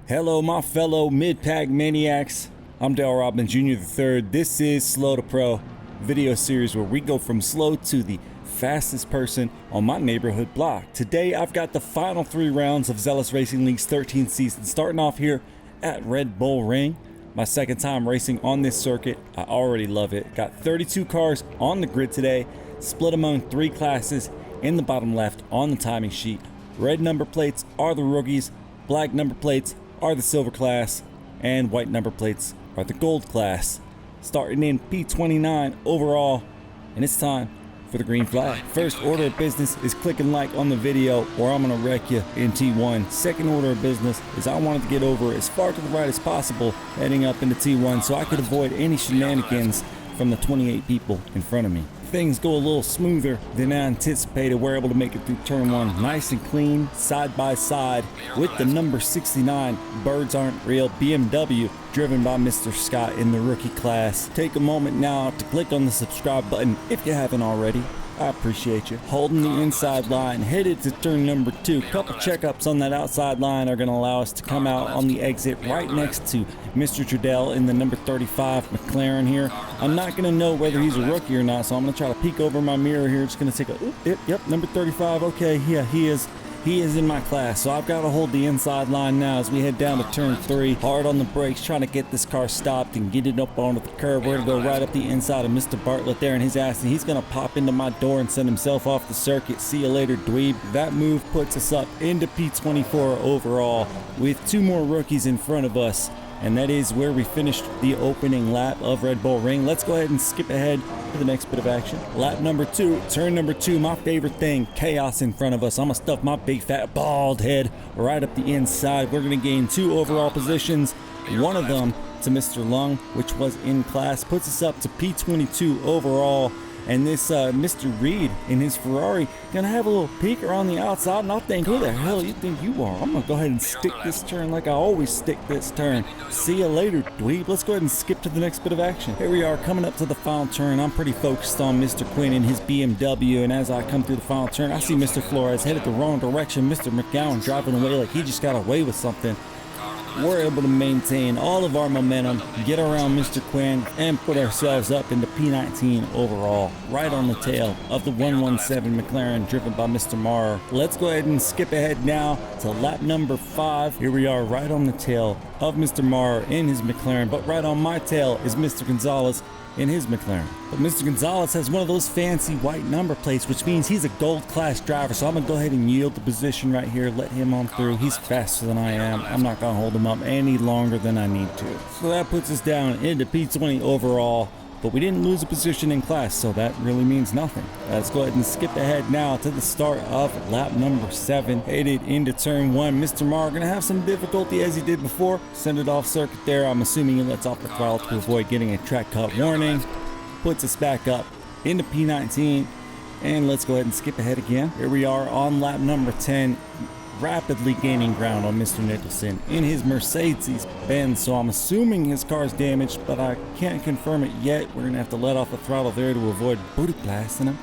Hello, my fellow mid-pack maniacs. I'm Dale Robbins Jr. III. This is Slow to Pro, video series where we go from slow to the fastest person on my neighborhood block. Today, I've got the final 3 rounds of Zealous Racing League's 13th season, starting off here at Red Bull Ring. My second time racing on this circuit. I already love it. Got 32 cars on the grid today, split among 3 classes in the bottom left on the timing sheet. Red number plates are the rookies, black number plates are the silver class, and white number plates are the gold class. Starting in P29 overall, and it's time for the green flag. First order of business is clicking like on the video or I'm gonna wreck you in T1. Second order of business is I wanted to get over as far to the right as possible heading up into T1 so I could avoid any shenanigans from the 28 people in front of me. Things go a little smoother than I anticipated. We're able to make it through turn 1 nice and clean, side by side with the number 69 Birds Aren't Real BMW driven by Mr. Scott in the rookie class. Take a moment now to click on the subscribe button if you haven't already. I appreciate you. Holding the inside line, headed to turn number 2. Couple checkups on that outside line are going to allow us to come out on the exit right next to Mr. Trudell in the number 35 Mclaren here. I'm not going to know whether he's a rookie or not, so I'm going to try to peek over my mirror here. Just going to take a, yep, number 35. Okay, yeah, he is in my class, so I've got to hold the inside line now as we head down to turn 3. Hard on the brakes, trying to get this car stopped and get it up onto the curb. We're going to go right up the inside of Mr. Bartlett there and his ass, and he's going to pop into my door and send himself off the circuit. See you later, dweeb. That move puts us up into P24 overall with 2 more rookies in front of us, and that is where we finished the opening lap of Red Bull Ring. Let's go ahead and skip ahead to the next bit of action. Lap number 2, turn number 2, my favorite thing, chaos in front of us. I'm gonna stuff my big fat bald head right up the inside. We're gonna gain 2 overall positions, one of them to Mr. Lung, which was in class, puts us up to P22 overall. And this Mr. Reed in his Ferrari gonna have a little peek around the outside, and I'll think, who the hell you think you are? I'm gonna go ahead and stick this turn like I always stick this turn. See you later, dweeb. Let's go ahead and skip to the next bit of action. Here we are coming up to the final turn. I'm pretty focused on Mr. Quinn in his BMW, and as I come through the final turn, I see Mr. Flores headed the wrong direction. Mr. McGowan driving away like he just got away with something. We're able to maintain all of our momentum, get around Mr. Quinn, and put ourselves up into P19 overall, right on the tail of the 117 McLaren driven by Mr. Marr. Let's go ahead and skip ahead now to lap number 5. Here we are right on the tail of Mr. Marr in his McLaren, but right on my tail is Mr. Gonzalez in his McLaren. But Mr. Gonzalez has one of those fancy white number plates, which means he's a gold class driver, so I'm gonna go ahead and yield the position right here, let him on through. He's faster than I am. I'm not gonna hold him up any longer than I need to. So that puts us down into P20 overall, but we didn't lose a position in class, so that really means nothing. Let's go ahead and skip ahead now to the start of lap number 7. Headed into turn 1. Mr. Marr gonna have some difficulty as he did before. Send it off circuit there. I'm assuming he lets off the throttle to avoid getting a track cut warning. Puts us back up into P19. And let's go ahead and skip ahead again. Here we are on lap number 10. Rapidly gaining ground on Mr. Nicholson in his Mercedes-Benz, so I'm assuming his car's damaged, but I can't confirm it yet. We're gonna have to let off the throttle there to avoid booty blasting him.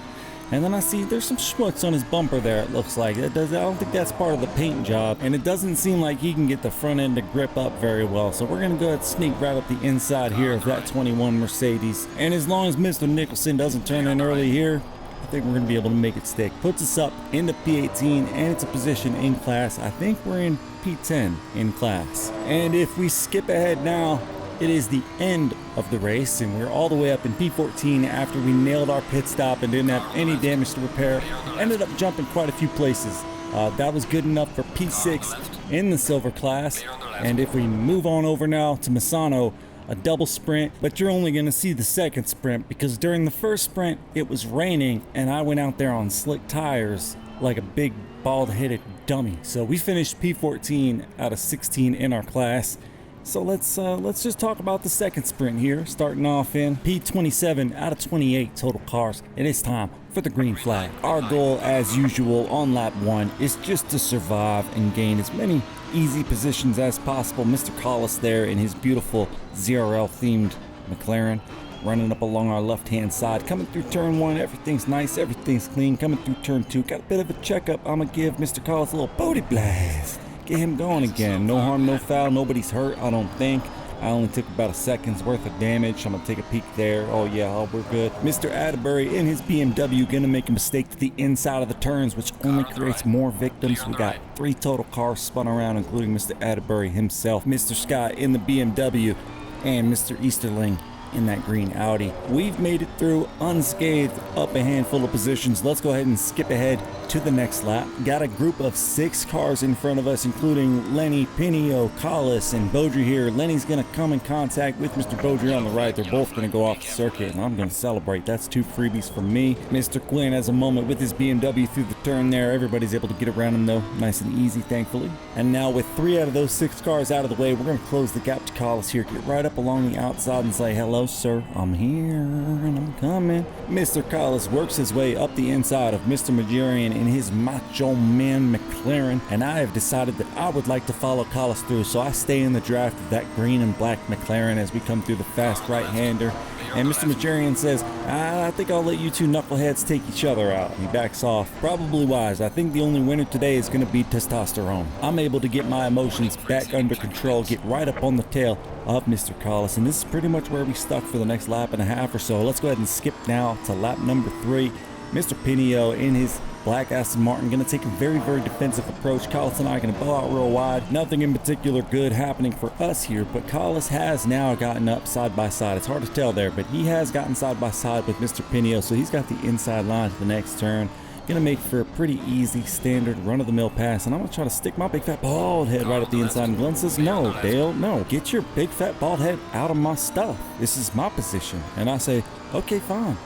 And then I see there's some schmutz on his bumper there, it looks like. I don't think that's part of the paint job, and it doesn't seem like he can get the front end to grip up very well, so we're gonna go ahead and sneak right up the inside here of that 21 Mercedes. And as long as Mr. Nicholson doesn't turn in early here, I think we're going to be able to make it stick. Puts us up into P18, and it's a position in class. I think we're in P10 in class. And if we skip ahead now, it is the end of the race, and we're all the way up in P14 after we nailed our pit stop and didn't have any damage to repair. Ended up jumping quite a few places. That was good enough for P6 in the silver class. And if we move on over now to Misano, a double sprint, but you're only gonna see the second sprint because during the first sprint it was raining and I went out there on slick tires like a big bald-headed dummy. So we finished P14 out of 16 in our class. So let's just talk about the second sprint here, starting off in P27 out of 28 total cars. It is time for the green flag. Our goal, as usual on lap 1, is just to survive and gain as many easy positions as possible. Mr. Collis there in his beautiful ZRL themed McLaren running up along our left hand side, coming through turn 1. Everything's nice, everything's clean. Coming through turn 2, got a bit of a checkup. I'm gonna give Mr. Collis a little booty blast. get him going again. No harm, no foul, nobody's hurt, I don't think. I only took about a second's worth of damage. I'm gonna take a peek there. Oh yeah, we're good. Mr. Atterbury in his BMW gonna make a mistake to the inside of the turns, which only creates more victims. We got 3 total cars spun around, including Mr. Atterbury himself, Mr. Scott in the BMW, and Mr. Easterling in that green Audi. We've made it through unscathed, up a handful of positions. Let's go ahead and skip ahead to the next lap. Got a group of 6 cars in front of us, including Lenny, Pinio, Collis, and Beaudry here. Lenny's gonna come in contact with Mr. Beaudry on the right. They're both gonna go off the circuit, and I'm gonna celebrate. That's 2 freebies for me. Mr. Quinn has a moment with his BMW through the turn there. Everybody's able to get around him though, nice and easy, thankfully. And now with 3 out of those 6 cars out of the way, we're gonna close the gap to Collis here. Get right up along the outside and say, hello, sir, I'm here and I'm coming. Mr. Collis works his way up the inside of Mr. Majorian in his Macho Man McLaren, and I have decided that I would like to follow Collis through, so I stay in the draft of that green and black McLaren as we come through the fast right-hander. And Mr. Majorian says, I think I'll let you 2 knuckleheads take each other out. He backs off. Probably wise. I think the only winner today is going to be testosterone. I'm able to get my emotions back under control, get right up on the tail of Mr. Collis, and this is pretty much where we stuck for the next lap and a half or so. Let's go ahead and skip now to lap number 3. Mr. Pinio in his black Aston Martin going to take a very, very defensive approach. Collis and I are going to bow out real wide. Nothing in particular good happening for us here, but Collis has now gotten up side by side. It's hard to tell there, but he has gotten side by side with Mr. Pinio, so he's got the inside line to the next turn. Gonna make for a pretty easy, standard, run-of-the-mill pass, and I'm gonna try to stick my big fat bald head right up the inside, and Glenn says, no, Dale, no, get your big fat bald head out of my stuff. This is my position. And I say, okay, fine.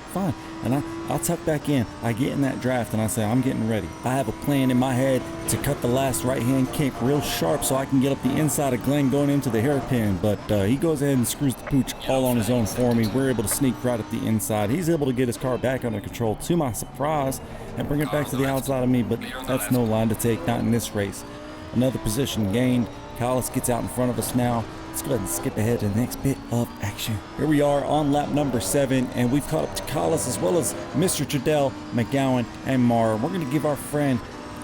And I'll tuck back in. I get in that draft and I say, I'm getting ready. I have a plan in my head to cut the last right-hand kink real sharp so I can get up the inside of Glenn going into the hairpin, but he goes ahead and screws the pooch all on his own for me. We're able to sneak right up the inside. He's able to get his car back under control to my surprise and bring it back to the outside of me, but that's no line to take, not in this race. Another position gained. Collis gets out in front of us now. Let's go ahead and skip ahead to the next bit of action. Here we are on lap number 7, and we've caught up to Collis as well as Mr. Trudell, McGowan, and Mara. We're going to give our friend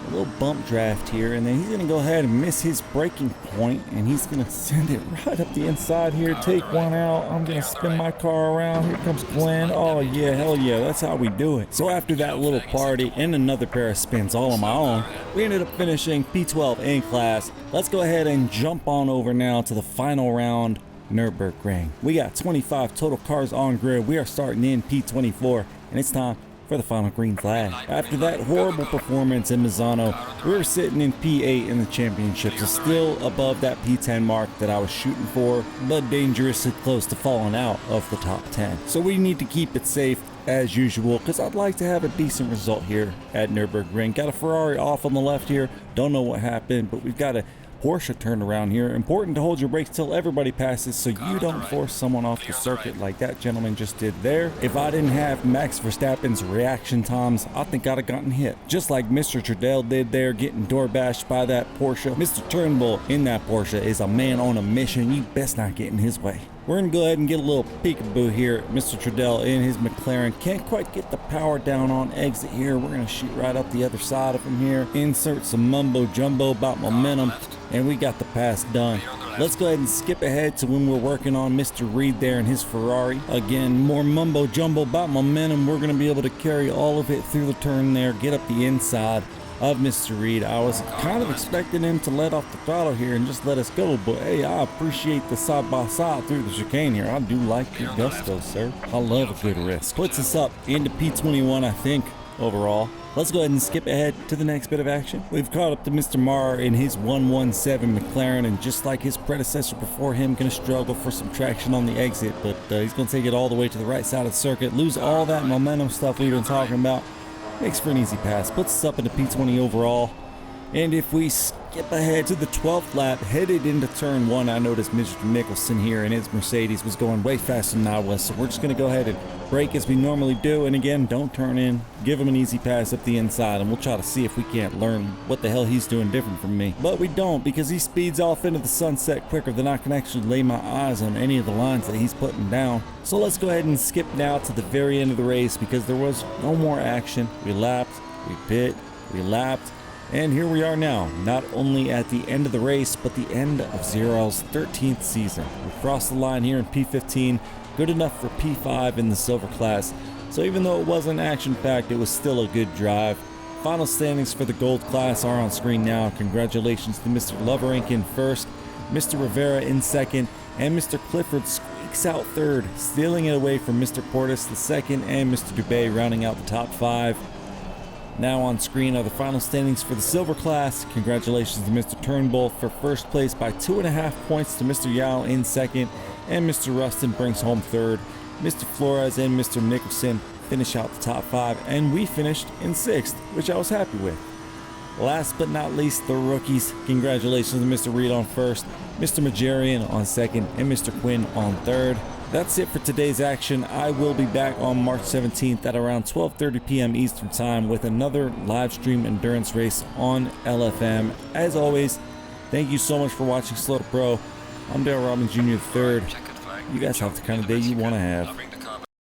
a little bump draft here, and then he's going to go ahead and miss his braking point, and he's going to send it right up the inside here. Take one out. I'm going to spin my car around. Here comes Glenn. Oh, yeah, hell yeah. That's how we do it. So after that little party and another pair of spins all on my own, we ended up finishing P12 in class. Let's go ahead and jump on over now to the final round, Nurburgring. We got 25 total cars on grid. We are starting in P24, and it's time for the final green flag. After that horrible performance in Misano, we were sitting in P8 in the championship, so still above that P10 mark that I was shooting for, but dangerously close to falling out of the top 10. So we need to keep it safe as usual, because I'd like to have a decent result here at Nurburgring. Got a Ferrari off on the left here. Don't know what happened, but we've got a Porsche turned around here. Important to hold your brakes till everybody passes so you don't force someone off the circuit like that gentleman just did there. If I didn't have Max Verstappen's reaction times, I think I'd have gotten hit. Just like Mr. Trudell did there, getting door bashed by that Porsche. Mr. Turnbull in that Porsche is a man on a mission. You best not get in his way. We're going to go ahead and get a little peekaboo here. Mr. Trudell in his McLaren can't quite get the power down on exit here. We're going to shoot right up the other side of him here. Insert some mumbo jumbo about momentum, and we got the pass done. Let's go ahead and skip ahead to when we're working on Mr. Reed there in his Ferrari. Again, more mumbo jumbo about momentum. We're going to be able to carry all of it through the turn there, get up the inside of Mr. Reed. I was kind of expecting him to let off the throttle here and just let us go, but hey, I appreciate the side by side through the chicane here. I do like your gusto, sir. I love a good risk. Puts us up into P21, I think, overall. Let's go ahead and skip ahead to the next bit of action. We've caught up to Mr. Marr in his 117 McLaren, and just like his predecessor before him, gonna struggle for some traction on the exit, but he's gonna take it all the way to the right side of the circuit, lose all that momentum stuff we've been talking about. Makes for an easy pass, puts us up into P20 overall. And if we skip ahead to the 12th lap, headed into turn 1, I noticed Mr. Nicholson here in his Mercedes was going way faster than I was, so we're just going to go ahead and brake as we normally do, and again, don't turn in, give him an easy pass up the inside, and we'll try to see if we can't learn what the hell he's doing different from me. But we don't, because he speeds off into the sunset quicker than I can actually lay my eyes on any of the lines that he's putting down. So let's go ahead and skip now to the very end of the race, because there was no more action. We lapped, we pit, we lapped, And here we are now, not only at the end of the race, but the end of Zero's 13th season. We crossed the line here in P15, good enough for P5 in the silver class. So even though it wasn't action-packed, it was still a good drive. Final standings for the gold class are on screen now. Congratulations to Mr. Loverink in first, Mr. Rivera in second, and Mr. Clifford squeaks out third, stealing it away from Mr. Portis the second, and Mr. Dubé rounding out the top 5. Now on screen are the final standings for the silver class. Congratulations to Mr. Turnbull for first place by 2.5 points to Mr. Yao in second, and Mr. Rustin brings home third. Mr. Flores and Mr. Nicholson finish out the top 5, and we finished in 6th, which I was happy with. Last but not least, the rookies. Congratulations to Mr. Reed on first, Mr. Majarian on second, and Mr. Quinn on third. That's it for today's action. I will be back on March 17th at around 12:30 p.m. Eastern Time with another live stream endurance race on LFM. As always, thank you so much for watching Slow to Pro. I'm Dale Robbins Jr. III. You guys have the kind of day you want to have.